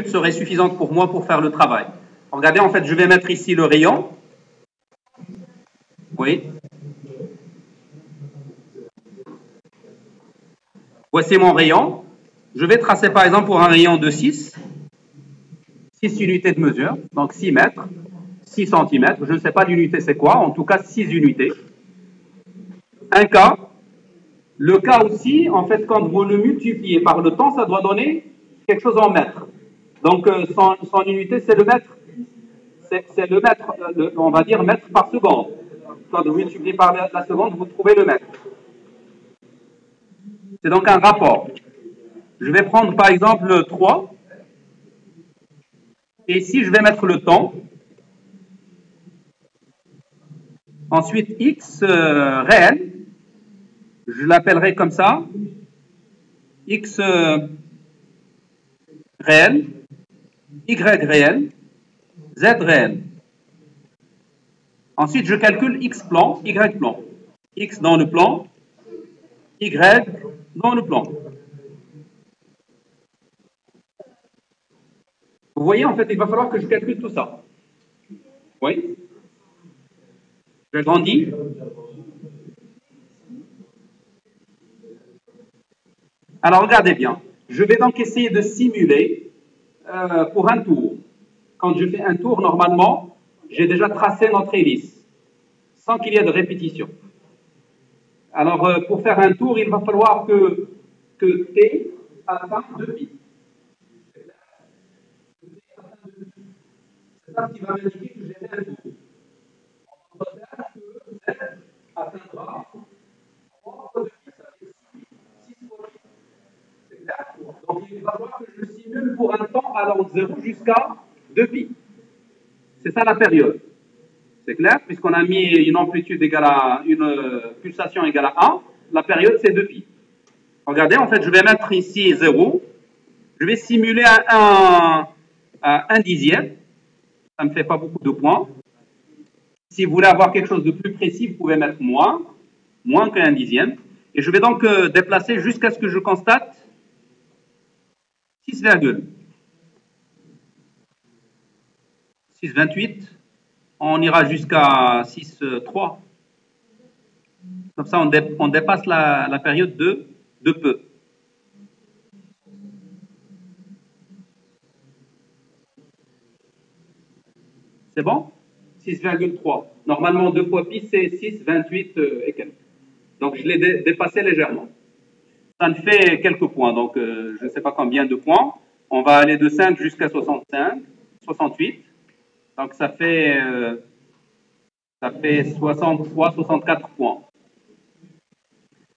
serait suffisante pour moi pour faire le travail. Regardez, en fait, je vais mettre ici le rayon. Oui. Voici mon rayon. Je vais tracer, par exemple, pour un rayon de 6 unités de mesure, donc 6 mètres, 6 centimètres. Je ne sais pas l'unité c'est quoi, en tout cas 6 unités. Un cas. Le cas aussi, en fait, quand vous le multipliez par le temps, ça doit donner quelque chose en mètres. Donc, son unité, c'est le mètre. C'est le mètre, on va dire mètre par seconde. Quand vous multipliez par la seconde, vous trouvez le mètre. C'est donc un rapport. Je vais prendre, par exemple, 3. Et ici, je vais mettre le temps. Ensuite, x réel. Je l'appellerai comme ça. X réel. Y réel. Z réel. Ensuite, je calcule X plan, Y plan. X dans le plan, Y dans le plan. Vous voyez, en fait, il va falloir que je calcule tout ça. Oui. J'agrandis. Alors, regardez bien. Je vais donc essayer de simuler pour un tour. Quand je fais un tour, normalement, j'ai déjà tracé notre hélice, sans qu'il y ait de répétition. Alors, pour faire un tour, il va falloir que T atteigne 2 pi. C'est ça qui va m'indiquer que j'ai fait un tour. On va faire que Z atteindra 3 fois 2 pi, ça fait 6 fois pi. C'est clair? Donc, il va falloir que je simule pour un temps allant de 0 jusqu'à 2 pi. C'est ça la période. C'est clair? Puisqu'on a mis une amplitude égale à une pulsation égale à 1, la période c'est 2 pi. Regardez, en fait, je vais mettre ici 0. Je vais simuler à 1 dixième. Ça ne me fait pas beaucoup de points. Si vous voulez avoir quelque chose de plus précis, vous pouvez mettre moins que 1 dixième. Et je vais donc déplacer jusqu'à ce que je constate 6,28. On ira jusqu'à 6,3. Comme ça, on dépasse la période de peu. C'est bon? 6,3. Normalement, 2 fois pi, c'est 6,28 et quelques. Donc, je l'ai dépassé légèrement. Ça me fait quelques points. Donc, je ne sais pas combien de points. On va aller de 5 jusqu'à 65, 68. Donc, ça fait 63, 64 points.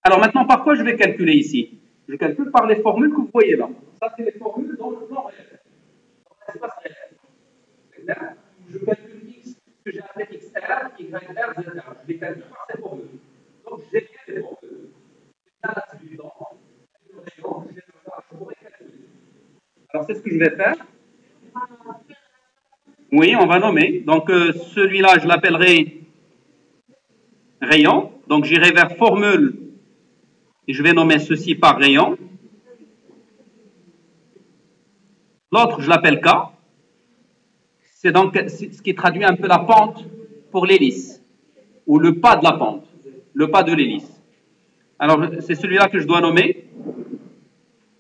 Alors maintenant, par quoi je vais calculer ici? Je calcule par les formules que vous voyez là. Ça, c'est les formules dans le plan réel, dans l'espace réel. C'est clair? Je calcule X, que j'ai appelé XR, YR, ZR. Je les calcule par ces formules. Donc, j'ai bien les formules. J'ai bien l'axe du temps, le rayon, j'ai le cas, je pourrais calculer. Alors, c'est ce que je vais faire. Oui, on va nommer. Donc, celui-là, je l'appellerai rayon. Donc, j'irai vers formule et je vais nommer ceci par rayon. L'autre, je l'appelle K. C'est donc ce qui traduit un peu la pente pour l'hélice, ou le pas de la pente, le pas de l'hélice. Alors, c'est celui-là que je dois nommer.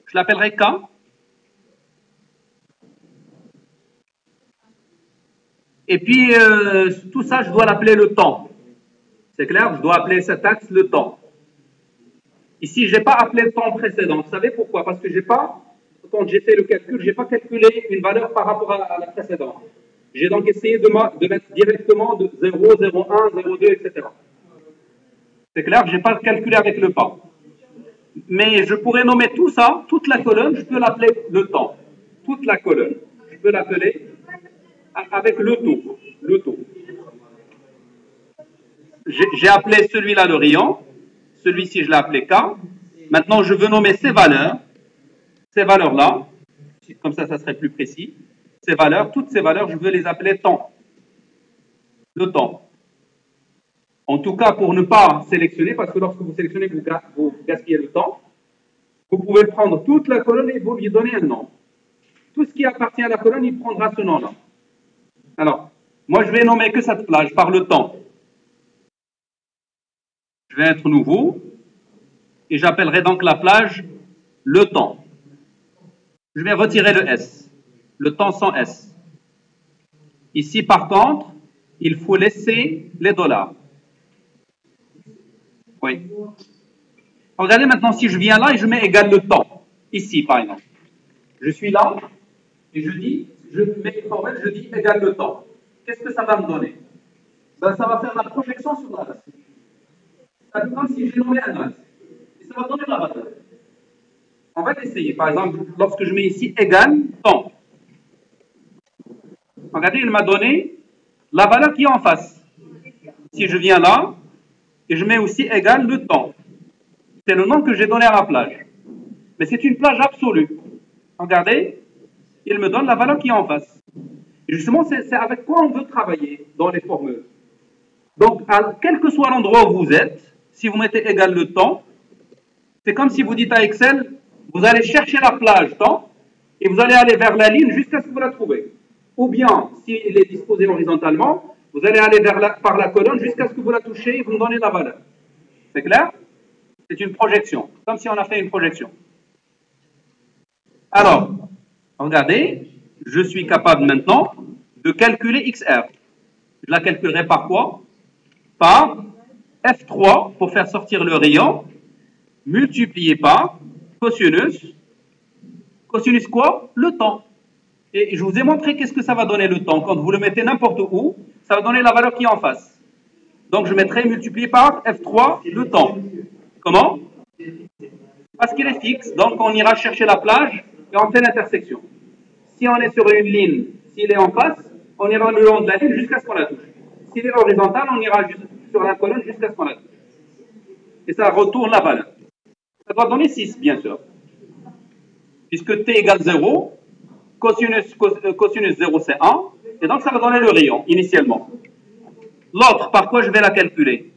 Je l'appellerai K. Et puis, tout ça, je dois l'appeler le temps. C'est clair? Je dois appeler cet axe le temps. Ici, je n'ai pas appelé le temps précédent. Vous savez pourquoi? Parce que quand j'ai fait le calcul, je n'ai pas calculé une valeur par rapport à la précédente. J'ai donc essayé de mettre directement de 0, 0,1, 0,2, etc. C'est clair? Je n'ai pas calculé avec le pas. Mais je pourrais nommer tout ça, toute la colonne, je peux l'appeler le temps. Toute la colonne, je peux l'appeler avec le taux. Le taux. J'ai appelé celui-là le rayon. Celui-ci, je l'ai appelé K. Maintenant, je veux nommer ces valeurs. Ces valeurs-là, comme ça serait plus précis. Ces valeurs, toutes ces valeurs, je veux les appeler temps. Le temps. En tout cas, pour ne pas sélectionner, parce que lorsque vous sélectionnez, vous gaspillez le temps, vous pouvez prendre toute la colonne et vous lui donner un nom. Tout ce qui appartient à la colonne, il prendra ce nom-là. Alors, moi, je vais nommer que cette plage par le temps. Je vais être nouveau et j'appellerai donc la plage le temps. Je vais retirer le S, le temps sans S. Ici, par contre, il faut laisser les dollars. Oui. Regardez maintenant si je viens là et je mets égal le temps. Ici, par exemple. Je suis là et je dis, je mets une formule, je dis égal le temps. Qu'est-ce que ça va me donner? Ben, ça va faire la projection sur l'axe. Ça fait comme si j'ai nommé un axe. Et ça va donner la valeur. On va essayer. Par exemple, lorsque je mets ici égal temps. Regardez, il m'a donné la valeur qui est en face. Si je viens là et je mets aussi égal le temps. C'est le nom que j'ai donné à la plage. Mais c'est une plage absolue. Regardez, il me donne la valeur qui est en face. Et justement, c'est avec quoi on veut travailler dans les formules. Donc, quel que soit l'endroit où vous êtes, si vous mettez égal le temps, c'est comme si vous dites à Excel, vous allez chercher la plage temps, et vous allez aller vers la ligne jusqu'à ce que vous la trouvez. Ou bien, s'il est disposé horizontalement, vous allez aller par la colonne jusqu'à ce que vous la touchez et vous me donnez la valeur. C'est clair? C'est une projection, comme si on a fait une projection. Alors, regardez, je suis capable maintenant de calculer XR. Je la calculerai par quoi? Par F3 pour faire sortir le rayon, multiplié par cosinus. Cosinus quoi? Le temps. Et je vous ai montré qu'est-ce que ça va donner le temps. Quand vous le mettez n'importe où, ça va donner la valeur qui est en face. Donc je mettrai multiplié par F3 le temps. Comment? Parce qu'il est fixe, donc on ira chercher la plage et on fait l'intersection. Si on est sur une ligne, s'il est en face, on ira le long de la ligne jusqu'à ce qu'on la touche. S'il est horizontal, on ira sur la colonne jusqu'à ce qu'on la touche. Et ça retourne la valeur. Ça doit donner 6, bien sûr. Puisque t égale 0, cosinus 0 c'est 1, et donc ça va donner le rayon, initialement. L'autre, par quoi je vais la calculer?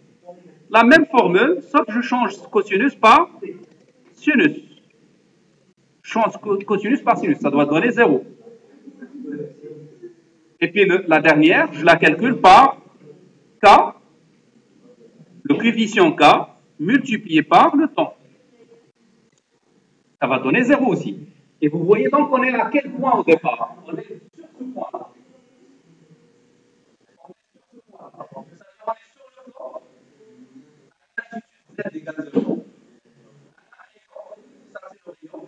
La même formule, sauf que je change cosinus par sinus. Je change cosinus par sinus, ça doit donner 0. Et puis la dernière, je la calcule par K, le coefficient K, multiplié par le temps. Ça va donner 0 aussi. Et vous voyez donc qu'on est à quel point au départ? On est sur ce point-là. On est sur le corps. Z égale 0. Ça, c'est le rayon.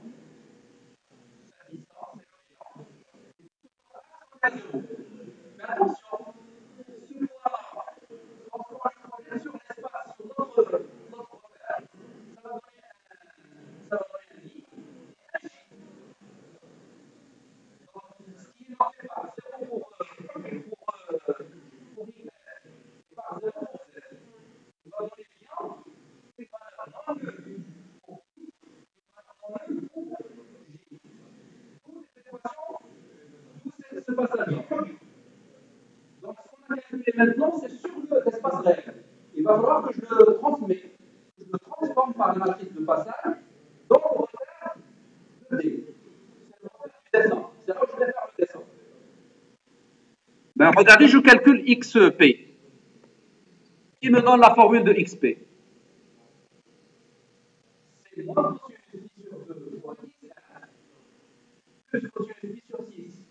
Sa distance, c'est le rayon. Mais attention, ce point-là, lorsqu'on va projette sur l'espace, sur notre repère, ça va donner un I. Donc, ce qui est marqué par 0 pour Y, par 0 pour Z, va donner bien, c'est pas la norme. Ce passage. Donc, ce qu'on a calculé maintenant, c'est sur l'espace réel. Il va falloir que je le transmette, que je le transforme par la matrice de passage dans le repère de D. C'est le repère du dessin. C'est là où je vais faire le dessin. Ben, regardez, je calcule XP, qui me donne la formule de XP. C'est moins cosinus pi sur 2 fois 10, plus cosinus pi sur 6.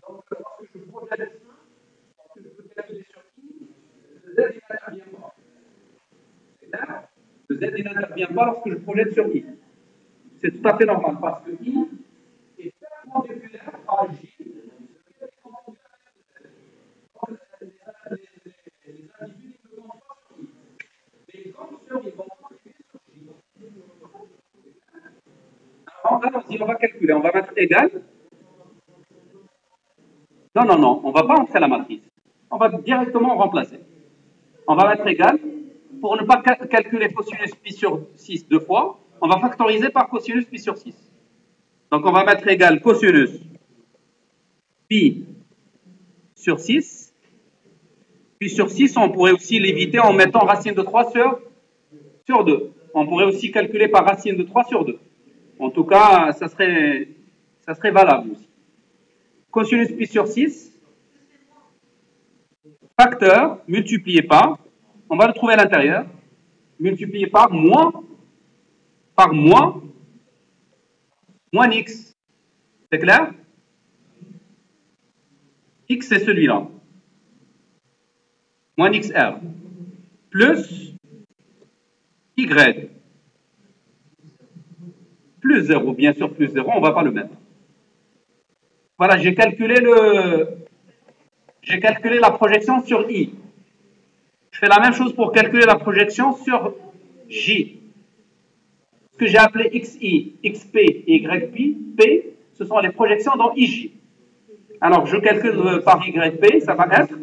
Donc, lorsque je projette, lorsque je peux calculer sur I, le Z n'intervient pas. C'est clair? Le Z n'intervient pas lorsque je projette sur I. C'est tout à fait normal parce que I est perpendiculaire à J. Donc, les individus ne comptent pas sur I. Mais ils comptent sur I, vont contribuer sur J. Alors, allons-y, on va calculer. On va mettre égal. Non, non, non, on ne va pas entrer la matrice. On va directement remplacer. On va mettre égal. Pour ne pas calculer cosinus pi sur 6 deux fois, on va factoriser par cosinus pi sur 6. Donc, on va mettre égal cosinus pi sur 6. Pi sur 6, on pourrait aussi l'éviter en mettant racine de 3 sur 2. On pourrait aussi calculer par racine de 3 sur 2. En tout cas, ça serait valable aussi. Cosinus pi sur 6, facteur multiplié par, on va le trouver à l'intérieur, multiplié par moins x. C'est clair? X, c'est celui-là. Moins xr. Plus y. Plus 0, bien sûr, plus 0, on ne va pas le mettre. Voilà, j'ai calculé la projection sur I. Je fais la même chose pour calculer la projection sur J. Ce que j'ai appelé XI, XP et YP, P, ce sont les projections dans IJ. Alors, je calcule par YP, ça va être.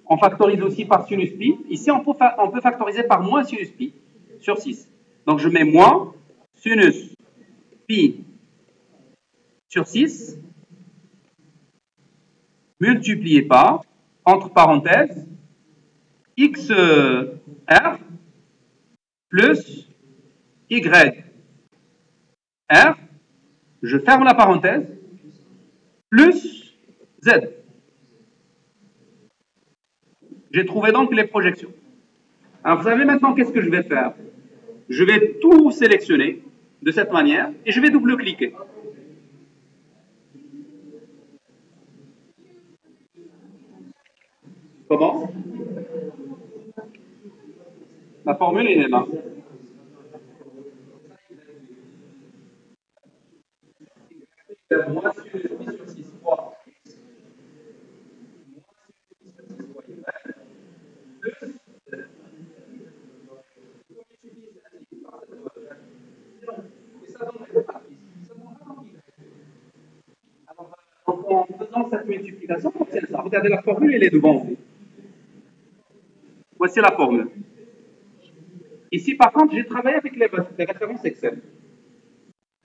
On factorise aussi par sinus pi. Ici, on peut factoriser par moins sinus pi sur 6. Donc, je mets moins sinus pi sur 6 multiplié par, entre parenthèses, XR plus YR, je ferme la parenthèse, plus Z. J'ai trouvé donc les projections. Alors, vous savez maintenant qu'est-ce que je vais faire? Je vais tout sélectionner de cette manière et je vais double-cliquer. Comment? La formule est là. Moins sinus pi sur 6 fois x, moins sinus pi sur 6 fois y, plus en faisant cette multiplication, on obtient ça. Regardez la formule, elle est devant vous. Voici la formule. Ici, par contre, j'ai travaillé avec les références Excel.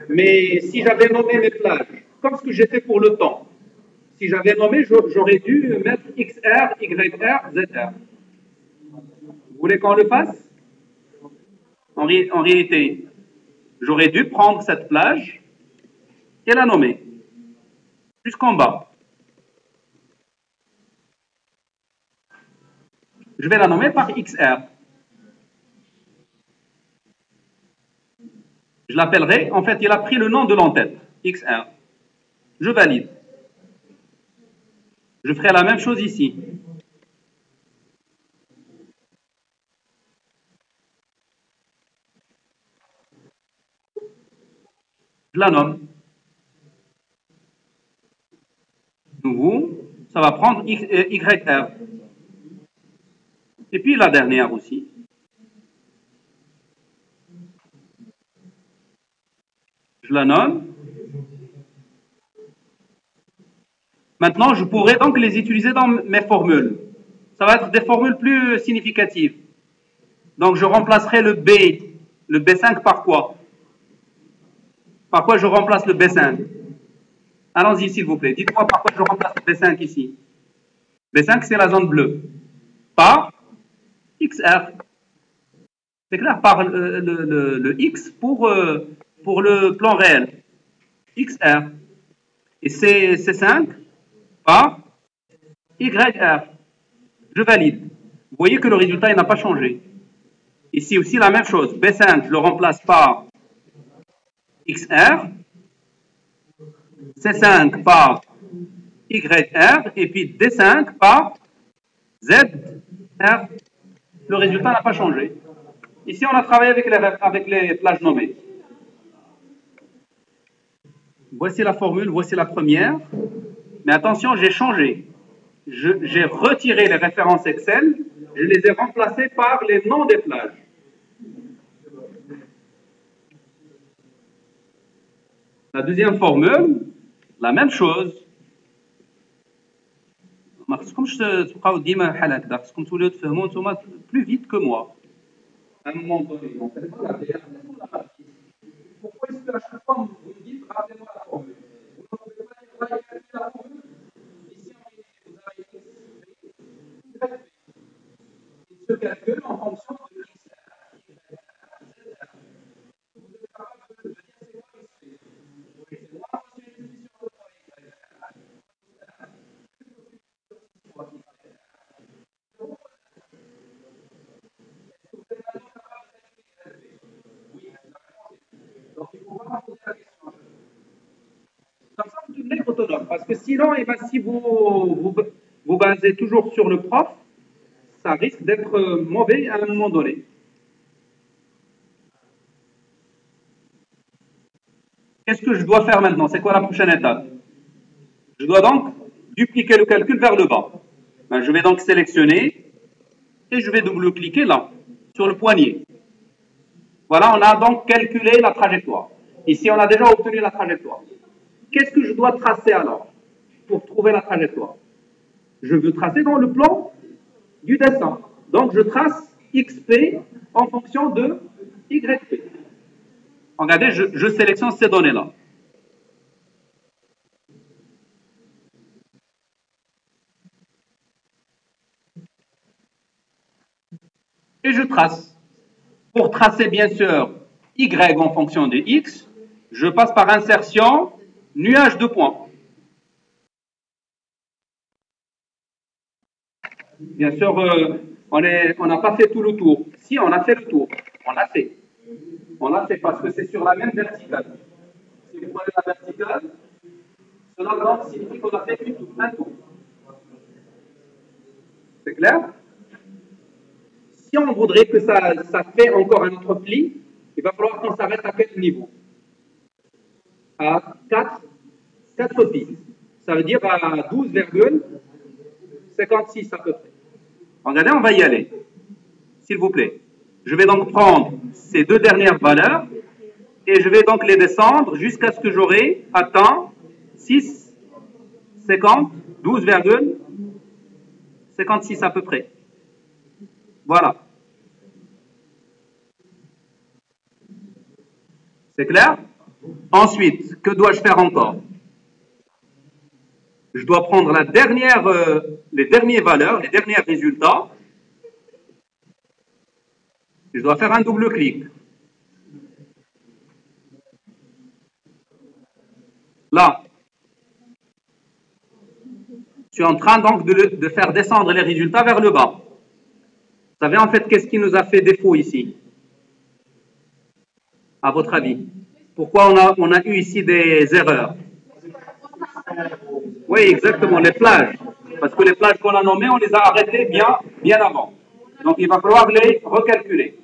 Mais si j'avais nommé mes plages, comme ce que j'ai fait pour le temps, si j'avais nommé, j'aurais dû mettre XR, YR, ZR. Vous voulez qu'on le fasse? En réalité, j'aurais dû prendre cette plage et la nommer jusqu'en bas. Je vais la nommer par XR. Je l'appellerai, en fait, il a pris le nom de l'entête, XR. Je valide. Je ferai la même chose ici. Je la nomme. Nouveau, ça va prendre YR. Et puis la dernière aussi. Je la nomme. Maintenant, je pourrais donc les utiliser dans mes formules. Ça va être des formules plus significatives. Donc, je remplacerai le B5 par quoi? Par quoi je remplace le B5? Allons-y, s'il vous plaît. Dites-moi par quoi je remplace le B5 ici. B5, c'est la zone bleue. Par XR. C'est clair, par le X pour le plan réel. XR. Et C5 par YR. Je valide. Vous voyez que le résultat n'a pas changé. Ici aussi, la même chose. B5, je le remplace par XR. C5 par YR. Et puis D5 par ZR. Le résultat n'a pas changé. Ici, on a travaillé avec les plages nommées. Voici la formule, voici la première. Mais attention, j'ai changé. J'ai retiré les références Excel, je les ai remplacées par les noms des plages. La deuxième formule, la même chose. ما خصكمش تبقاو ديما بحال هكذا خصكم توليو تفهموا نتوما plus vite que moi. À un moment donné, on fait pas la terre, pourquoi est-ce que à chaque fois vous me dites rappelez-moi la formule? Vous ne pouvez pas calculer la formule? Ici, vous avez il se calcule en fonction de XR. Donc, il ne faut pas poser la question. Comme ça, vous devenez autonome. Parce que sinon, eh ben, si vous basez toujours sur le prof, ça risque d'être mauvais à un moment donné. Qu'est-ce que je dois faire maintenant? C'est quoi la prochaine étape? Je dois donc dupliquer le calcul vers le bas. Ben, je vais donc sélectionner et je vais double-cliquer là, sur le poignet. Voilà, on a donc calculé la trajectoire. Ici, on a déjà obtenu la trajectoire. Qu'est-ce que je dois tracer alors pour trouver la trajectoire? Je veux tracer dans le plan du dessin. Donc, je trace XP en fonction de YP. Regardez, je sélectionne ces données-là. Et je trace. Pour tracer, bien sûr, Y en fonction de X, je passe par insertion, nuage de points. Bien sûr, on n'a pas fait tout le tour. Si, on a fait le tour. On l'a fait. On l'a fait parce que c'est sur la même verticale. Si vous prenez la verticale, cela donc signifie qu'on a fait un tour. C'est clair? Si on voudrait que ça fait encore un autre pli, il va falloir qu'on s'arrête à quel niveau? À 4 plis. Ça veut dire à 12,56 à peu près. Regardez, on va y aller. S'il vous plaît. Je vais donc prendre ces deux dernières valeurs et je vais donc les descendre jusqu'à ce que j'aurai atteint 6, 50, 12,56 à peu près. Voilà. C'est clair? Ensuite, que dois-je faire encore? Je dois prendre les dernières valeurs, les derniers résultats. Je dois faire un double clic. Là, je suis en train donc de faire descendre les résultats vers le bas. Vous savez en fait qu'est-ce qui nous a fait défaut ici? À votre avis? Pourquoi on a eu ici des erreurs? Oui, exactement, les plages. Parce que les plages qu'on a nommées, on les a arrêtées bien avant. Donc il va falloir les recalculer.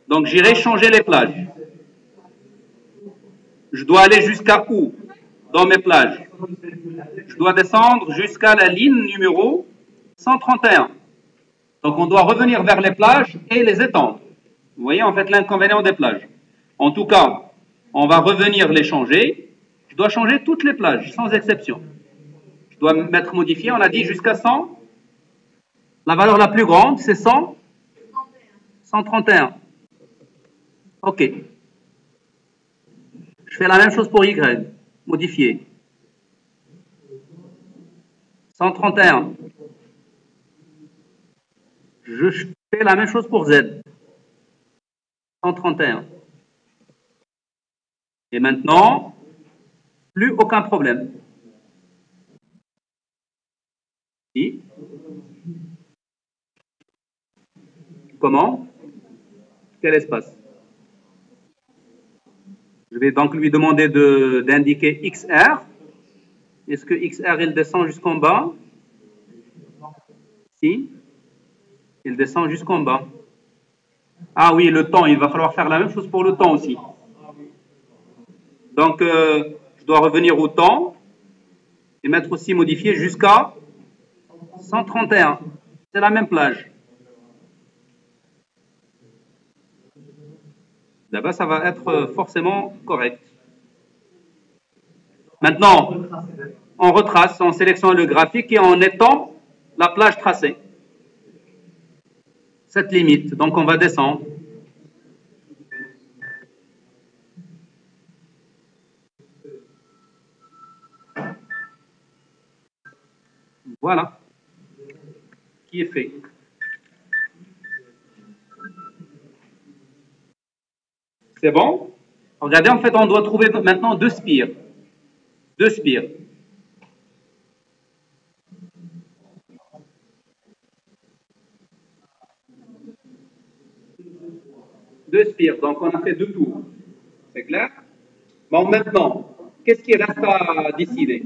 Donc j'irai changer les plages. Je dois aller jusqu'à où dans mes plages? Je dois descendre jusqu'à la ligne numéro 131. Donc on doit revenir vers les plages et les étendre. Vous voyez en fait l'inconvénient des plages. En tout cas, on va revenir les changer. Je dois changer toutes les plages, sans exception. Je dois mettre modifié, on a dit jusqu'à 100. La valeur la plus grande, c'est 100. 131. OK. Je fais la même chose pour Y. Modifier. 131. Je fais la même chose pour Z. 131. Et maintenant, plus aucun problème. Si. Comment? Quel espace? Je vais donc lui demander d'indiquer XR. Est-ce que XR, il descend jusqu'en bas? Si. Il descend jusqu'en bas. Ah oui, le temps, il va falloir faire la même chose pour le temps aussi. Donc, je dois revenir au temps et mettre aussi modifié jusqu'à 131. C'est la même plage. Là-bas, ça va être forcément correct. Maintenant, on retrace, on sélectionne le graphique et on étend la plage tracée. Cette limite, donc on va descendre. Voilà, qui est fait. C'est bon? Regardez, en fait, on doit trouver maintenant deux spires. Deux spires. Deux spires, donc on a fait deux tours. C'est clair? Bon, maintenant, qu'est-ce qui reste à décider?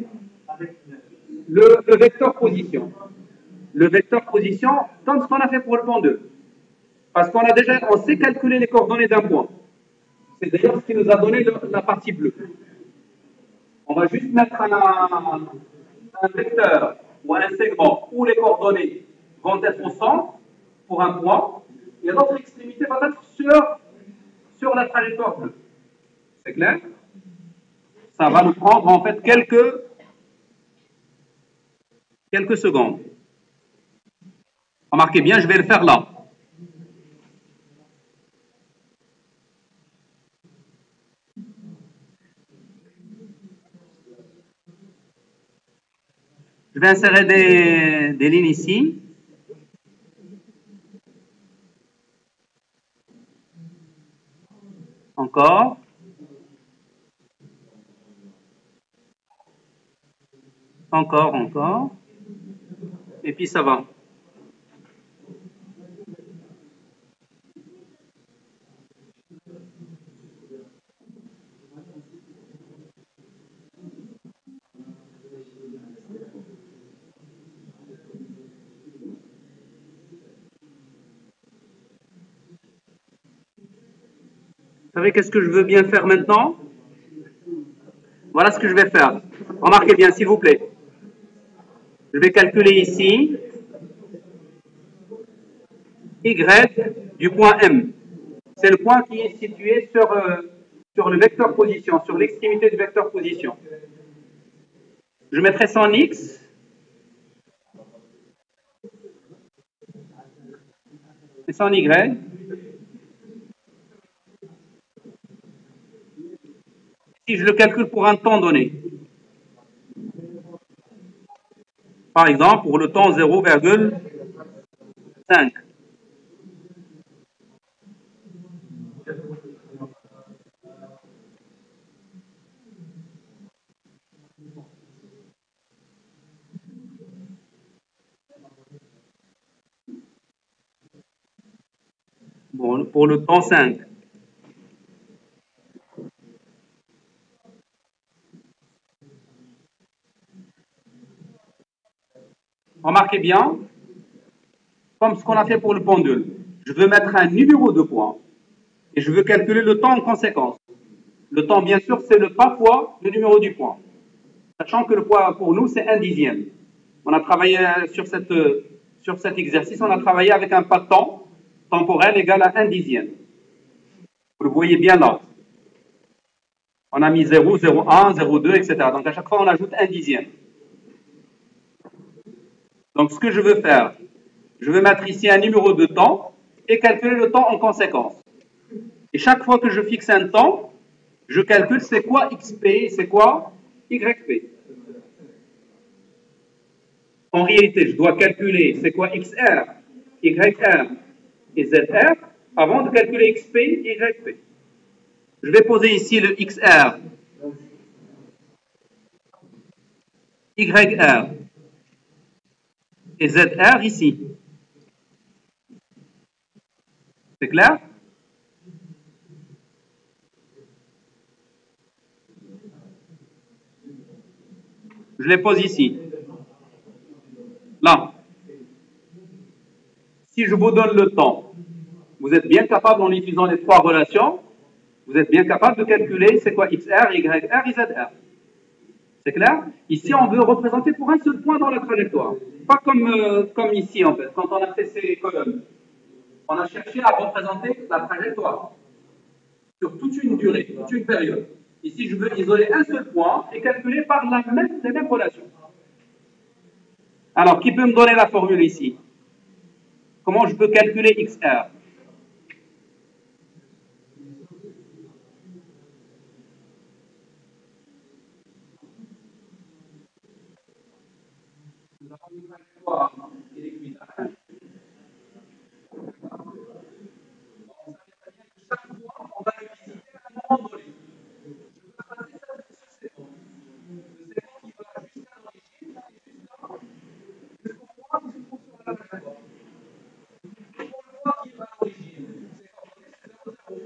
Le vecteur position. Le vecteur position, comme ce qu'on a fait pour le pendule. Parce on sait calculer les coordonnées d'un point. C'est d'ailleurs ce qui nous a donné la partie bleue. On va juste mettre un vecteur ou un segment où les coordonnées vont être au centre pour un point et l'autre extrémité va être sur la trajectoire bleue. C'est clair? Ça va nous prendre en fait quelques secondes. Remarquez bien, je vais le faire là. Je vais insérer des lignes ici. Encore. Encore. Et puis ça va. Vous savez qu'est-ce que je veux bien faire maintenant? Voilà ce que je vais faire. Remarquez bien, s'il vous plaît. Je vais calculer ici Y du point M. C'est le point qui est situé sur le vecteur position, sur l'extrémité du vecteur position. Je mettrai ça en X. Et ça en Y. Si je le calcule pour un temps donné. Par exemple, pour le temps 0,5. Bon, pour le temps 5. Remarquez bien, comme ce qu'on a fait pour le pendule, je veux mettre un numéro de point et je veux calculer le temps en conséquence. Le temps, bien sûr, c'est le pas fois le numéro du point. Sachant que le poids pour nous, c'est 1/10. On a travaillé sur cet exercice, on a travaillé avec un pas de temps temporel égal à 1/10. Vous le voyez bien là. On a mis 0, 0,1, 0,2, etc. Donc à chaque fois, on ajoute 1/10. Donc ce que je veux faire, je vais mettre ici un numéro de temps et calculer le temps en conséquence. Et chaque fois que je fixe un temps, je calcule c'est quoi XP et c'est quoi YP. En réalité, je dois calculer c'est quoi XR, YR et ZR avant de calculer XP et YP. Je vais poser ici le XR, YR et ZR ici. C'est clair? Je les pose ici. Là. Si je vous donne le temps, vous êtes bien capable, en utilisant les trois relations, vous êtes bien capable de calculer c'est quoi XR, YR et ZR. C'est clair? Ici, on veut représenter pour un seul point dans la trajectoire. Pas comme ici, en fait, quand on a fait ces colonnes. On a cherché à représenter la trajectoire sur toute une durée, toute une période. Ici, je veux isoler un seul point et calculer par les mêmes relations. Alors, qui peut me donner la formule ici? Comment je peux calculer XR? Nous avons une trajectoire équitable. Chaque point, on va le visiter à un moment donné. Je peux tracer ça sur ce segment. Le segment qui va jusqu'à l'origine et jusqu'au point qui se trouve sur la trajectoire. Pour le point qui va à l'origine, c'est coordonné, c'est 0, 0.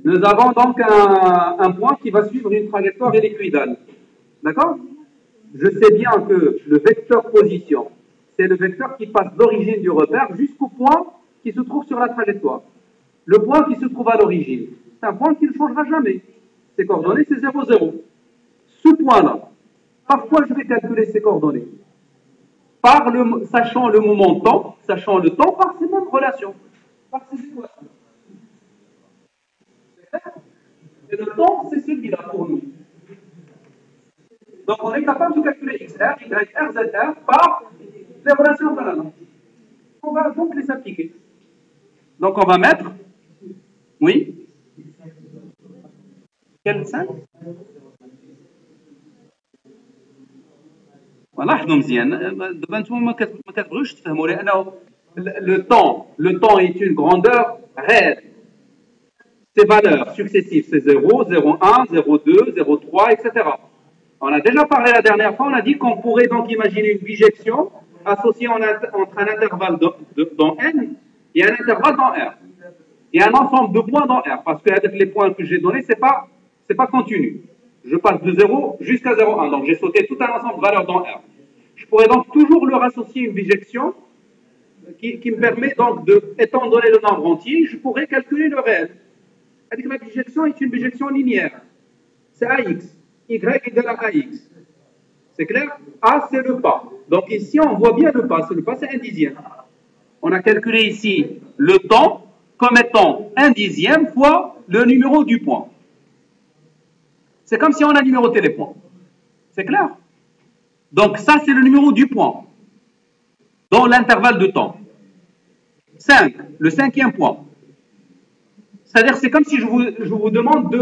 Nous avons donc un point qui va suivre une trajectoire hélicoïdale. D'accord? Je sais bien que le vecteur position, c'est le vecteur qui passe d'origine du repère jusqu'au point qui se trouve sur la trajectoire. Le point qui se trouve à l'origine, c'est un point qui ne changera jamais. Ses coordonnées, c'est 0, 0. Ce point-là, parfois je vais calculer ses coordonnées sachant le moment temps, sachant le temps par ces mêmes relations, par ces équations. Et le temps, c'est celui-là pour nous. Donc on est capable de calculer XR, YR, ZR par les relations parallèles. On va donc les appliquer. Donc on va mettre, oui, quel 5 voilà, le temps est une grandeur réelle. Ces valeurs successives, c'est 0, 0,1, 0,2, 0,3, etc. On a déjà parlé la dernière fois, on a dit qu'on pourrait donc imaginer une bijection associée entre un intervalle dans N et un intervalle dans R. Et un ensemble de points dans R, parce qu'avec les points que j'ai donnés, c'est pas continu. Je passe de 0 jusqu'à 0,1, donc j'ai sauté tout un ensemble de valeurs dans R. Je pourrais donc toujours leur associer une bijection qui me permet donc étant donné le nombre entier, je pourrais calculer le réel. C'est-à-dire que la bijection est une bijection linéaire. C'est AX. Y égale à AX. C'est clair? A, c'est le pas. Donc ici, on voit bien le pas. Le pas, c'est 1/10. On a calculé ici le temps comme étant 1/10 fois le numéro du point. C'est comme si on a numéroté les points. C'est clair? Donc ça, c'est le numéro du point dans l'intervalle de temps. 5, le cinquième point. C'est-à-dire, c'est comme si je vous demande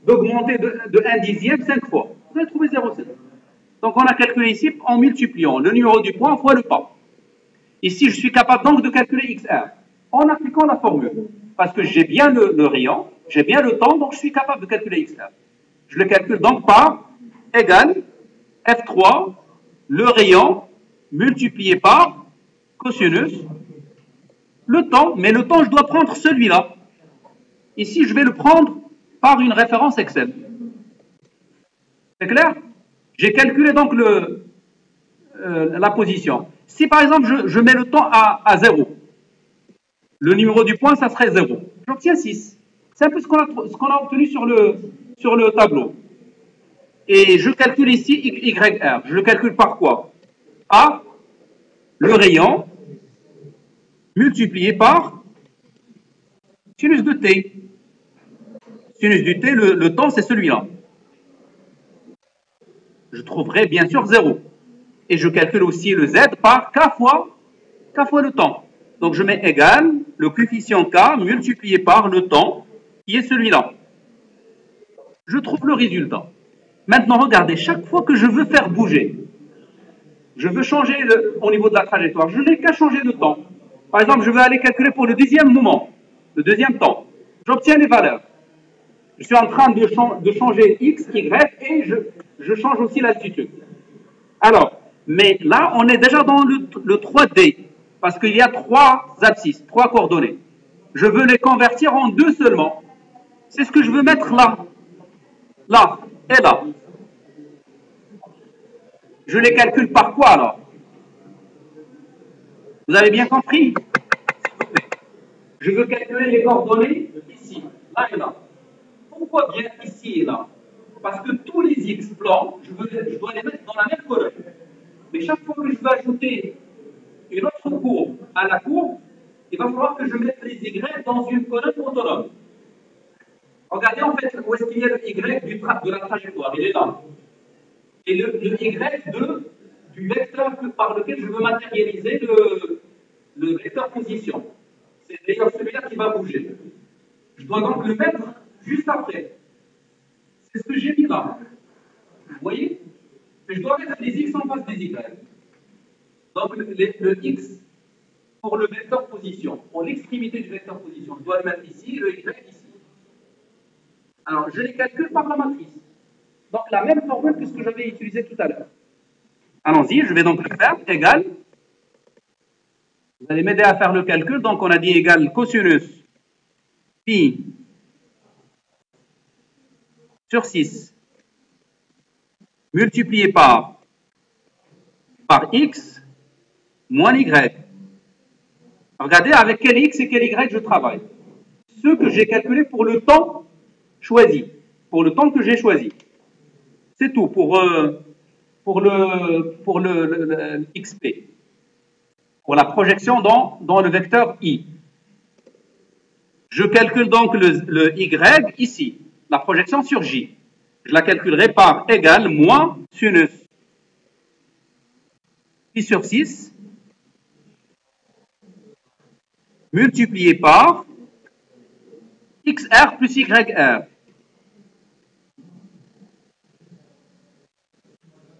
d'augmenter de 1/10 5 fois. Vous allez trouver 0,7. Donc, on a calculé ici en multipliant le numéro du point fois le pas. Ici, je suis capable donc de calculer XR en appliquant la formule. Parce que j'ai bien le rayon, j'ai bien le temps, donc je suis capable de calculer XR. Je le calcule donc par égal F3, le rayon, multiplié par cosinus, le temps, mais le temps, je dois prendre celui-là. Ici, je vais le prendre par une référence Excel. C'est clair? J'ai calculé donc la position. Si par exemple, je mets le temps à 0, le numéro du point, ça serait 0. J'obtiens 6. C'est un peu ce qu'on a obtenu sur le tableau. Et je calcule ici YR. Je le calcule par quoi? A, le rayon, multiplié par sinus de t. Sinus du t, le temps, c'est celui-là. Je trouverai bien sûr 0. Et je calcule aussi le z par k fois le temps. Donc je mets égal le coefficient k multiplié par le temps, qui est celui-là. Je trouve le résultat. Maintenant, regardez, chaque fois que je veux faire bouger, je veux changer au niveau de la trajectoire, je n'ai qu'à changer de temps. Par exemple, je vais aller calculer pour le deuxième moment, le deuxième temps. J'obtiens les valeurs. Je suis en train de changer x, y, et je change aussi l'altitude. Alors, mais là, on est déjà dans le 3D, parce qu'il y a 3 abscisses, 3 coordonnées. Je veux les convertir en 2 seulement. C'est ce que je veux mettre là. Là et là. Je les calcule par quoi alors? Vous avez bien compris? Je veux calculer les coordonnées ici, là et là. Pourquoi bien ici et là? Parce que tous les x plans, je dois les mettre dans la même colonne. Mais chaque fois que je veux ajouter une autre courbe à la courbe, il va falloir que je mette les y dans une colonne autonome. Regardez en fait où est-ce qu'il y a le y de la trajectoire, il est là. Et le y du vecteur par lequel je veux matérialiser le vecteur position. C'est d'ailleurs celui-là qui va bouger. Je dois donc le mettre juste après. C'est ce que j'ai mis là. Vous voyez? Mais je dois mettre les x en face des y. Donc le x pour le vecteur position, pour l'extrémité du vecteur position, je dois le mettre ici et le y ici. Alors je les calcule par la matrice. Donc la même formule que ce que j'avais utilisé tout à l'heure. Allons-y, je vais donc le faire égal Vous allez m'aider à faire le calcul. Donc, on a dit égal cosinus pi sur 6 multiplié par x moins y. Regardez avec quel x et quel y je travaille. Ce que j'ai calculé pour le temps choisi, pour le temps que j'ai choisi. C'est tout pour le xp, pour la projection dans le vecteur i. Je calcule donc le y ici, la projection sur j. Je la calculerai par égal moins sinus pi sur 6 multiplié par xr plus yr.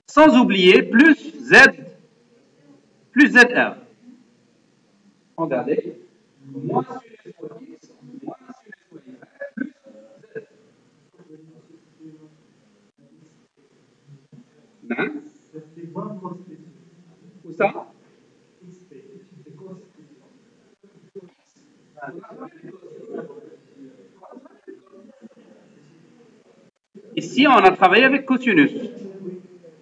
Sans oublier plus z plus zr. Regardez. Moins sinus fois x, moins sinus fois y, plus z. Hein? Où ça? Ici, on a travaillé avec cosinus.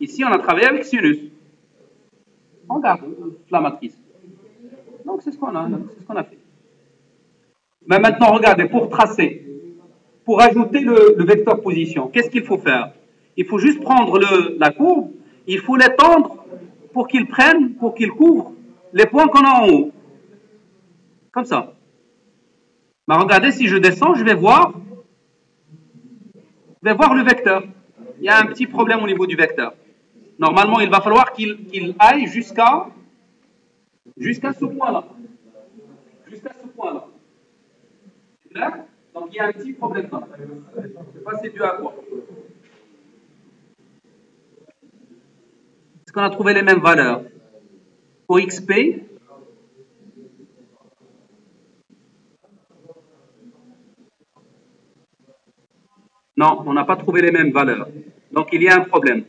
Ici, on a travaillé avec sinus. On regarde la matrice. Donc, c'est ce qu'on a fait. Mais maintenant, regardez, pour tracer, pour ajouter le vecteur position, qu'est-ce qu'il faut faire? Il faut juste prendre la courbe, il faut l'étendre pour qu'il couvre les points qu'on a en haut. Comme ça. Mais regardez, si je descends, je vais voir le vecteur. Il y a un petit problème au niveau du vecteur. Normalement, il va falloir qu'il aille jusqu'à ce point-là. Jusqu'à ce point-là. C'est clair? Donc, il y a un petit problème là. Je ne sais pas c'est dû à quoi. Est-ce qu'on a trouvé les mêmes valeurs? Pour XP, non, on n'a pas trouvé les mêmes valeurs. Donc, il y a un problème.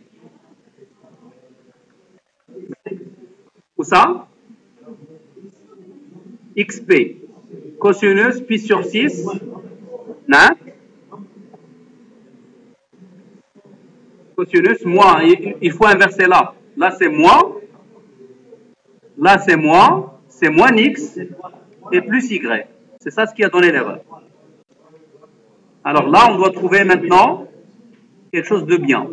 Où ça? XP. Cosinus pi sur 6. Non? Cosinus moins. Il faut inverser là. Là, c'est moins. Là, c'est moins. C'est moins x et plus y. C'est ça ce qui a donné l'erreur. Alors là, on doit trouver maintenant quelque chose de bien.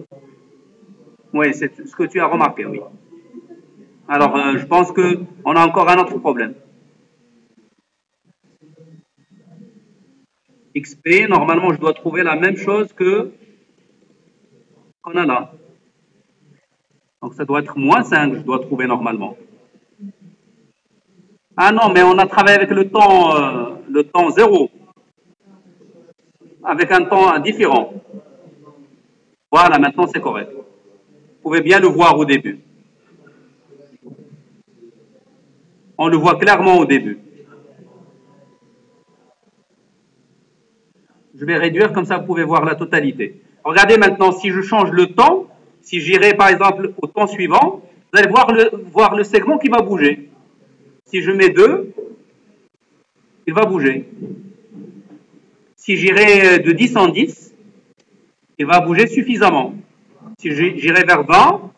Oui, c'est ce que tu as remarqué, oui. Alors, je pense qu'on a encore un autre problème. XP, normalement, je dois trouver la même chose qu'on a là. Donc, ça doit être moins 5, je dois trouver normalement. Ah non, mais on a travaillé avec le temps 0. Avec un temps différent. Voilà, maintenant c'est correct. Vous pouvez bien le voir au début. On le voit clairement au début. Je vais réduire, comme ça vous pouvez voir la totalité. Regardez maintenant, si je change le temps, si j'irai par exemple au temps suivant, vous allez voir le segment qui va bouger. Si je mets 2, il va bouger. Si j'irai de 10 en 10, il va bouger suffisamment. Si j'irai vers 20,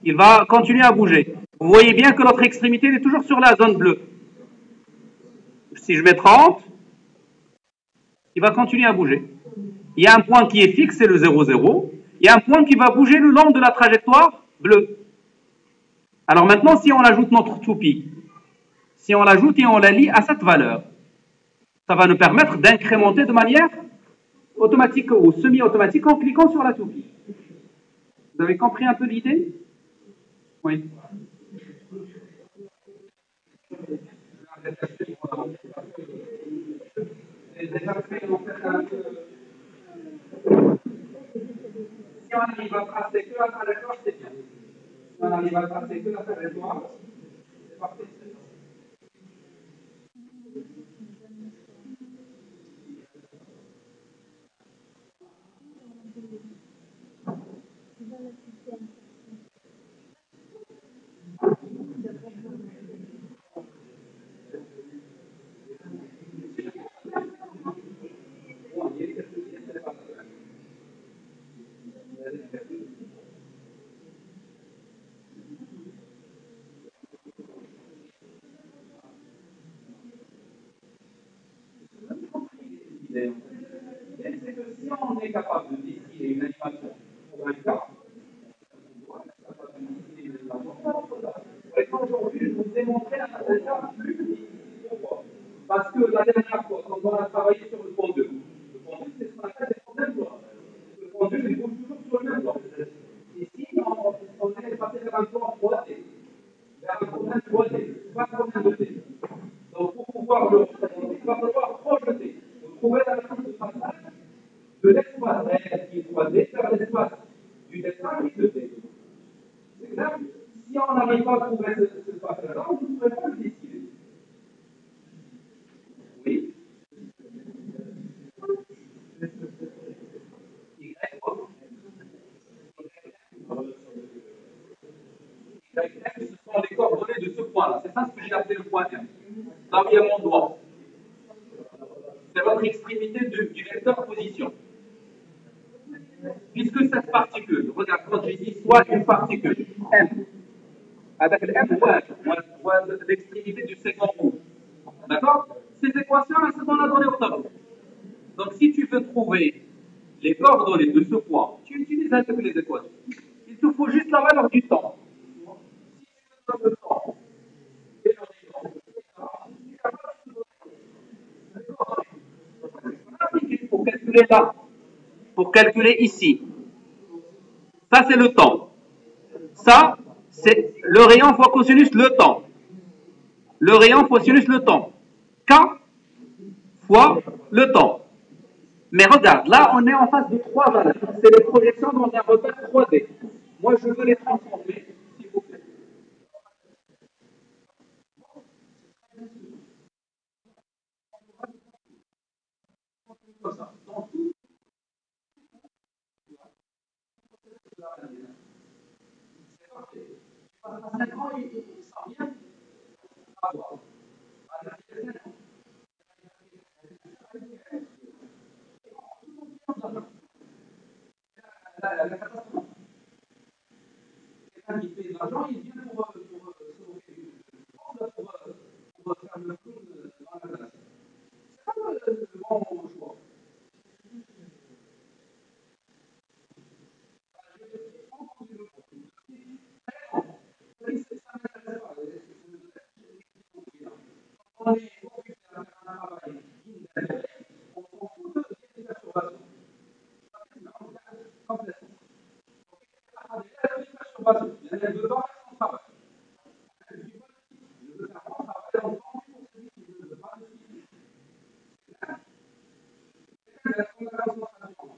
il va continuer à bouger. Vous voyez bien que notre extrémité est toujours sur la zone bleue. Si je mets 30, il va continuer à bouger. Il y a un point qui est fixe, c'est le 0, 0. Il y a un point qui va bouger le long de la trajectoire bleue. Alors maintenant, si on ajoute notre toupie, si on l'ajoute et on la lie à cette valeur, ça va nous permettre d'incrémenter de manière automatique ou semi-automatique en cliquant sur la toupie. Vous avez compris un peu l'idée? Oui. Si on arrive à tracer que la trajectoire, c'est bien. Si on arrive à tracer que la trajectoire, c'est parfait. démontrer un cas plus difficile. Pourquoi? Parce que la dernière fois, quand on a travaillé sur le pendule, le pendule, c'est ce qu'on appelle des problèmes blancs. Le pendule, il bouge toujours sur le même plan. Ici, on est passé vers un plan 3D, vers un problème 3D, pas un problème 2D. Donc, pour pouvoir le représenter, il va falloir projeter. Vous trouvez la limite de passage de l'espace réel qui est 3D vers l'espace du dessin qui est 2D. C'est clair? Si on n'arrive pas à trouver ce passage-là, on ne pourrait pas le décider. Oui. Y, ce sont les coordonnées de ce point-là. C'est ça ce que j'ai appelé le point M. Là où il y a mon doigt. C'est votre extrémité du vecteur position. Puisque cette particule, regarde, quand j'ai dit soit une particule, M, avec le M, voit l'extrémité du segment rouge. D'accord? Ces équations, c'est ce qu'on a donné au tableau. Donc, si tu veux trouver les coordonnées de ce point, tu utilises un peu les équations. Il te faut juste la valeur du temps. Si tu veux le temps, et pour calculer là, pour calculer ici. Ça, c'est le temps. Ça, c'est le rayon fois cosinus le temps. Le rayon fois sinus le temps. K fois le temps. Mais regarde, là, on est en face de trois valeurs. C'est les projections dans un repère 3D. Moi, je veux les transformer, s'il vous plaît. Comme ça. Donc, c'est parfait. À 5 ans, il sent bien avoir. La catastrophe. Quelqu'un qui fait de l'argent, il vient pour se moquer du pour faire le clown dans la classe. C'est pas le bon choix. On est occupé à faire un travail digne, on s'en fout des perturbations. Complètement. Elle ne veut pas faire son travail. Elle ne veut faire son travail, on s'en fout pour celui qui ne veut pas le suivre. C'est la concentration.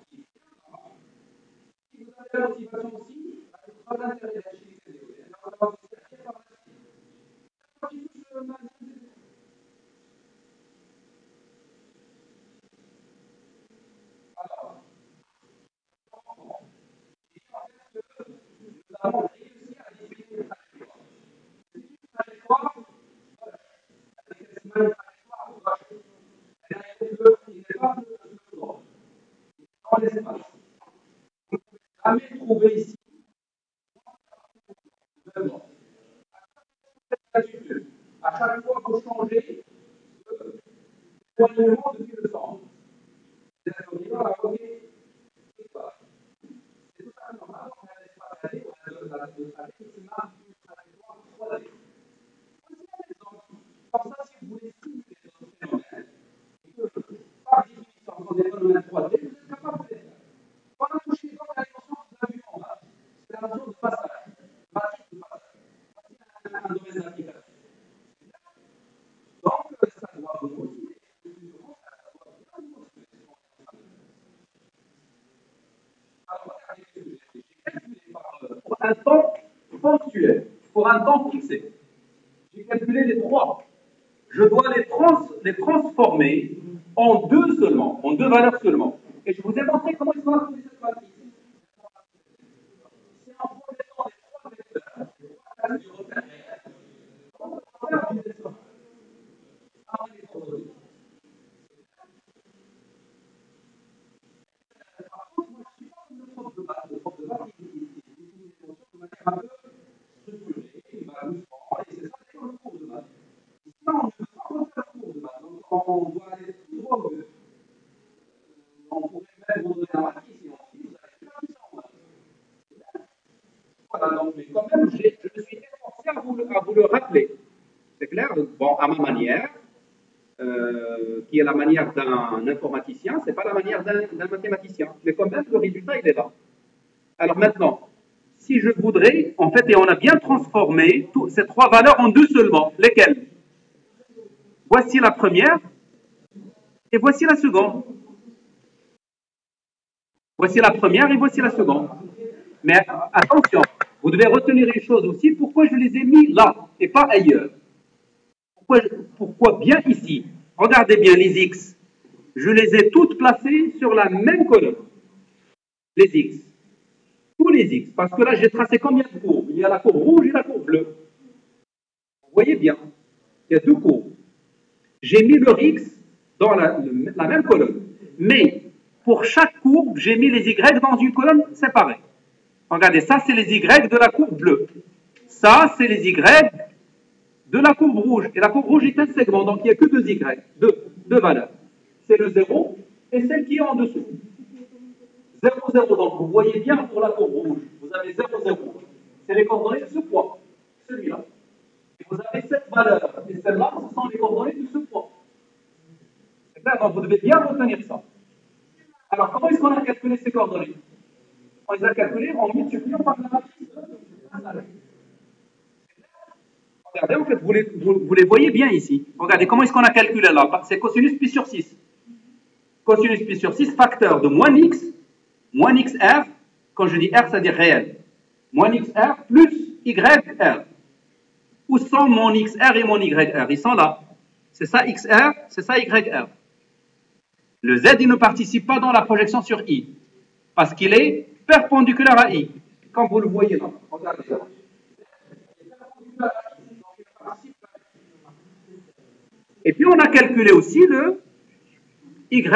Si vous avez la motivation aussi, il faut pas l'intérêt d'agir chez les autres. Alors, ça va vous servir par la suite. Quand il touche le mal, alors, nous avons réussi à définir une trajectoire. C'est une trajectoire avec une trajectoire au gauche. Il n'est pas le droit. Dans l'espace. Jamais trouvé ici le droit. À chaque fois que vous changez l'éloignement depuis le centre. C'est-à-dire qu'on y va à côté. C'est tout à fait normal. On a l'espace aller, on a le aller, c'est marqué une trajectoire 3D. Voici un exemple. Comme ça, si vous voulez simuler notre phénomène, et que par définition, quand des phénomènes 3D, vous êtes capable de les faire. On a touché donc la notion de la vue en bas. C'est la notion de passage. Matrice de passage. C'est un domaine d'application. Donc, ça doit vous motiver. Pour un temps ponctuel, pour un temps fixé. J'ai calculé les trois. Je dois les transformer en deux seulement, en deux valeurs seulement. Et je vous ai montré comment ils sont appelés cette matrice. C'est en projetant les trois vecteurs, du repère réel, on va faire du dessin. Avec les coordonnées. Par contre, moi, je ne suis pas comme le prof de maths. Le prof de maths, il utilise les notions de manière un peu structurée, il va doucement, et c'est ça d'ailleurs le cours de maths. Ici, on ne veut pas refaire le cours de maths, donc on doit aller tout droit au but. On pourrait même vous donner la matrice, et on dit, vous allez faire tout ça en maths. Voilà, donc, mais quand même, je me suis efforcé à vous le rappeler. bon, à ma manière, qui est la manière d'un informaticien, c'est pas la manière d'un mathématicien. Mais quand même, le résultat, il est là. Alors maintenant, si je voudrais, en fait, et on a bien transformé ces trois valeurs en deux seulement. Lesquelles? Voici la première et voici la seconde. Voici la première et voici la seconde. Mais attention, vous devez retenir une chose aussi, pourquoi je les ai mis là et pas ailleurs. Pourquoi bien ici? Regardez bien les X. Je les ai toutes placées sur la même colonne. Les X. Tous les X. Parce que là, j'ai tracé combien de courbes? Il y a la courbe rouge et la courbe bleue. Vous voyez bien, il y a deux courbes. J'ai mis leur X dans la même colonne. Mais pour chaque courbe, j'ai mis les Y dans une colonne séparée. Regardez, ça, c'est les Y de la courbe bleue. Ça, c'est les Y de la courbe rouge. Et la courbe rouge est un segment, donc il n'y a que deux Y, deux valeurs. C'est le 0 et celle qui est en dessous. 0, 0. Donc vous voyez bien pour la courbe rouge, vous avez 0, 0. C'est les coordonnées de ce point, celui-là. Et vous avez cette valeur. Et celle-là, ce sont les coordonnées de ce point. C'est clair, donc vous devez bien retenir ça. Alors, comment est-ce qu'on a calculé ces coordonnées? On les a calculées en multipliant par la matrice. Regardez, en fait, vous les voyez bien ici. Regardez, comment est-ce qu'on a calculé là? C'est cosinus pi sur 6. Cosinus pi sur 6, facteur de moins xr, quand je dis r, c'est-à-dire réel. Moins xr plus yr. Où sont mon xr et mon yr? Ils sont là. C'est ça xr, c'est ça yr. Le z, il ne participe pas dans la projection sur i, parce qu'il est perpendiculaire à i. Comme vous le voyez là. Regardez ça. Et puis on a calculé aussi le YP.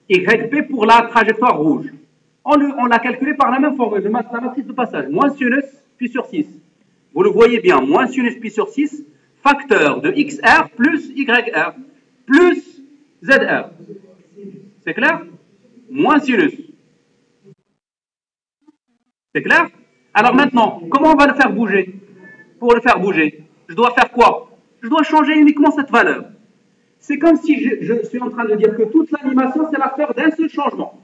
YP pour la trajectoire rouge. On l'a calculé par la même formule, la matrice de passage. Moins sinus pi sur 6. Vous le voyez bien, moins sinus pi sur 6, facteur de XR plus YR plus ZR. C'est clair? Moins sinus. C'est clair? Alors maintenant, comment on va le faire bouger? Pour le faire bouger, je dois faire quoi? Je dois changer uniquement cette valeur. C'est comme si je suis en train de dire que toute l'animation, c'est l'affaire d'un seul changement.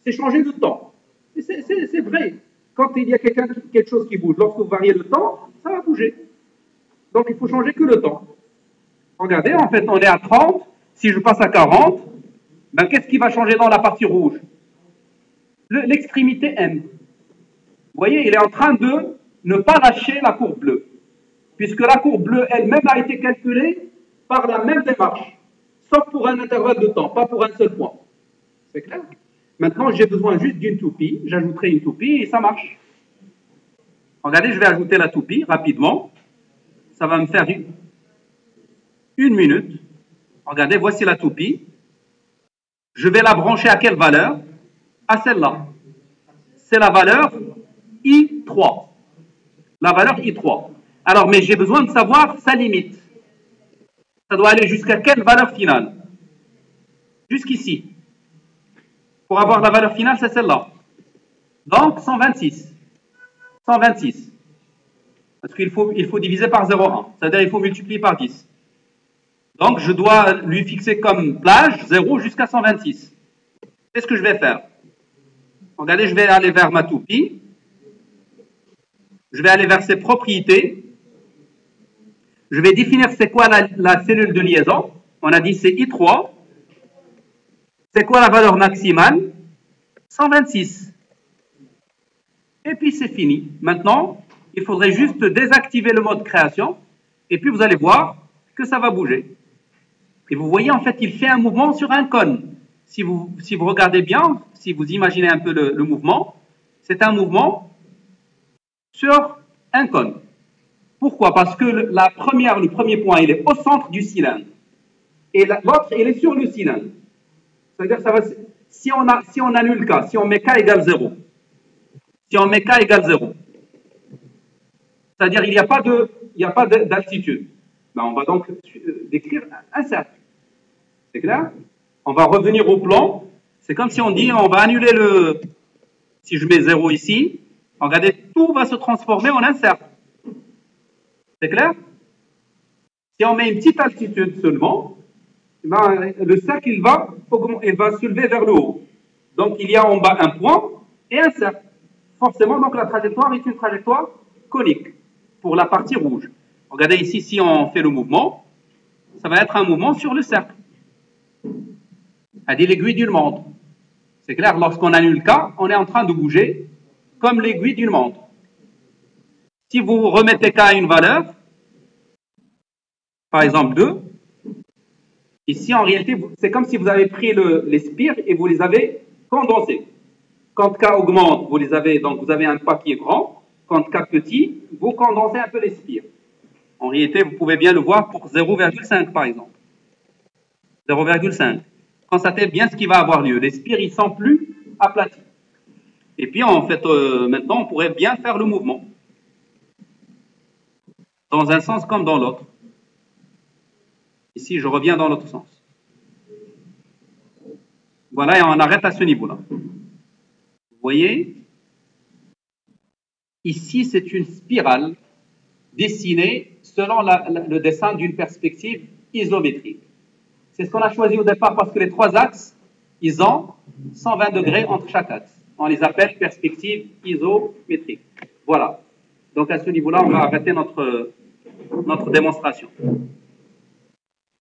C'est changer de temps. C'est vrai. Quand il y a quelque chose qui bouge, lorsque vous variez le temps, ça va bouger. Donc il faut changer que le temps. Regardez, en fait, on est à 30. Si je passe à 40, ben, qu'est-ce qui va changer dans la partie rouge? L'extrémité M. Vous voyez, il est en train de ne pas lâcher la courbe bleue, puisque la courbe bleue elle-même a été calculée par la même démarche, sauf pour un intervalle de temps, pas pour un seul point. C'est clair? Maintenant, j'ai besoin juste d'une toupie, j'ajouterai une toupie et ça marche. Regardez, je vais ajouter la toupie rapidement. Ça va me faire une minute. Regardez, voici la toupie. Je vais la brancher à quelle valeur? À celle-là. C'est la valeur I3. La valeur I3. Alors, mais j'ai besoin de savoir sa limite. Ça doit aller jusqu'à quelle valeur finale? Jusqu'ici. Pour avoir la valeur finale, c'est celle-là. Donc, 126. 126. Parce qu'il faut diviser par 0,1. C'est-à-dire qu'il faut multiplier par 10. Donc, je dois lui fixer comme plage 0 jusqu'à 126. Qu'est-ce que je vais faire? Regardez, je vais aller vers ma toupie. Je vais aller vers ses propriétés. Je vais définir c'est quoi la cellule de liaison. On a dit c'est I3. C'est quoi la valeur maximale? 126. Et puis c'est fini. Maintenant, il faudrait juste désactiver le mode création. Et puis vous allez voir que ça va bouger. Et vous voyez, en fait, il fait un mouvement sur un cône. Si vous regardez bien, si vous imaginez un peu le mouvement, c'est un mouvement sur un cône. Pourquoi? Parce que le premier point, il est au centre du cylindre. Et l'autre, il est sur le cylindre. C'est-à-dire, si on annule K, si on met K égale 0, si on met K égale 0, c'est-à-dire il n'y a pas d'altitude, ben, on va donc décrire un cercle. C'est clair? On va revenir au plan. C'est comme si on dit, on va annuler si je mets 0 ici, regardez, tout va se transformer en un cercle. C'est clair? Si on met une petite altitude seulement, ben, le cercle il va se lever vers le haut. Donc il y a en bas un point et un cercle. Forcément, donc la trajectoire est une trajectoire conique pour la partie rouge. Regardez ici, si on fait le mouvement, ça va être un mouvement sur le cercle. C'est-à-dire l'aiguille d'une montre. C'est clair, lorsqu'on annule K, on est en train de bouger comme l'aiguille d'une montre. Si vous remettez K à une valeur, par exemple 2, ici en réalité, c'est comme si vous avez pris les spires et vous les avez condensés. Quand K augmente, donc vous avez un pas qui est grand. Quand K petit, vous condensez un peu les spires. En réalité, vous pouvez bien le voir pour 0,5 par exemple. 0,5. Constatez bien ce qui va avoir lieu. Les spires, ils sont plus aplatis. Et puis, en fait, maintenant, on pourrait bien faire le mouvement. Dans un sens comme dans l'autre. Ici, je reviens dans l'autre sens. Voilà, et on arrête à ce niveau-là. Vous voyez? Ici, c'est une spirale dessinée selon le dessin d'une perspective isométrique. C'est ce qu'on a choisi au départ parce que les trois axes, ils ont 120 degrés entre chaque axe. On les appelle perspectives isométriques. Voilà. Donc à ce niveau-là, on va arrêter notre démonstration.